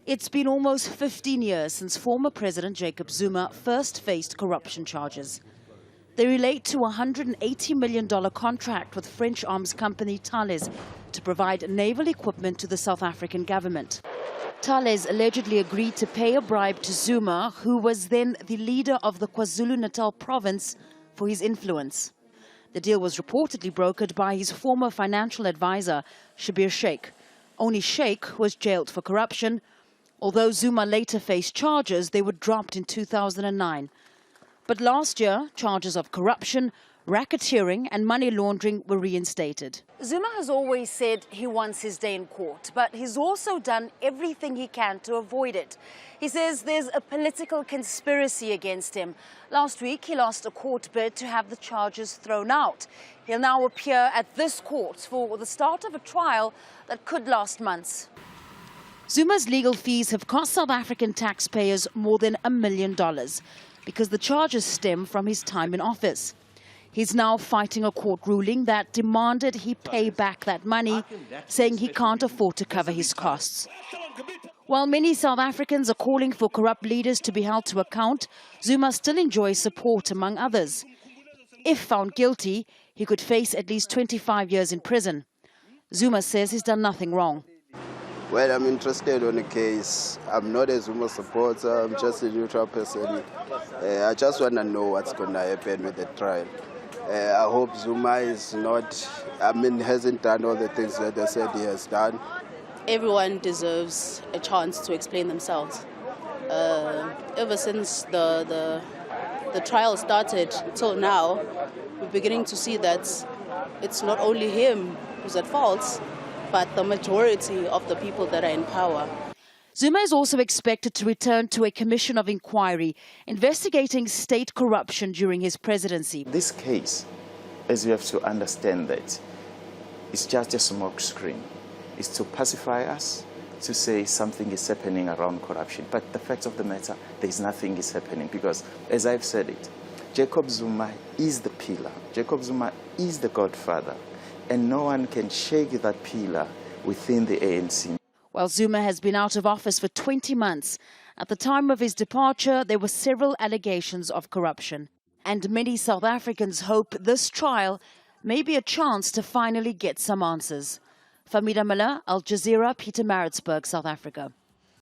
It's been almost 15 years since former President Jacob Zuma first faced corruption charges. They relate to a $180 million contract with French arms company Thales to provide naval equipment to the South African government. Thales allegedly agreed to pay a bribe to Zuma, who was then the leader of the KwaZulu-Natal province, for his influence. The deal was reportedly brokered by his former financial advisor, Shabir Sheikh. Only Sheikh was jailed for corruption. Although Zuma later faced charges, they were dropped in 2009. But last year, charges of corruption, racketeering and money laundering were reinstated. Zuma has always said he wants his day in court, but he's also done everything he can to avoid it. He says there's a political conspiracy against him. Last week, he lost a court bid to have the charges thrown out. He'll now appear at this court for the start of a trial that could last months. Zuma's legal fees have cost South African taxpayers more than $1 million because the charges stem from his time in office. He's now fighting a court ruling that demanded he pay back that money, saying he can't afford to cover his costs. While many South Africans are calling for corrupt leaders to be held to account, Zuma still enjoys support among others. If found guilty, he could face at least 25 years in prison. Zuma says he's done nothing wrong. Well, I'm interested in the case. I'm not a Zuma supporter, I'm just a neutral person. I just want to know what's going to happen with the trial. I hope Zuma is not, hasn't done all the things that they said he has done. Everyone deserves a chance to explain themselves. Ever since the trial started till now, we're beginning to see that it's not only him who's at fault, but the majority of the people that are in power. Zuma is also expected to return to a commission of inquiry investigating state corruption during his presidency. This case, as you have to understand that, it's just a smoke screen. It's to pacify us, to say something is happening around corruption. But the fact of the matter, there's nothing is happening because, as I've said it, Jacob Zuma is the pillar. Jacob Zuma is the godfather. And no one can shake that pillar within the ANC. While Zuma has been out of office for 20 months, at the time of his departure, there were several allegations of corruption. And many South Africans hope this trial may be a chance to finally get some answers. Fahmida, Jazeera, Pietermaritzburg, South Africa.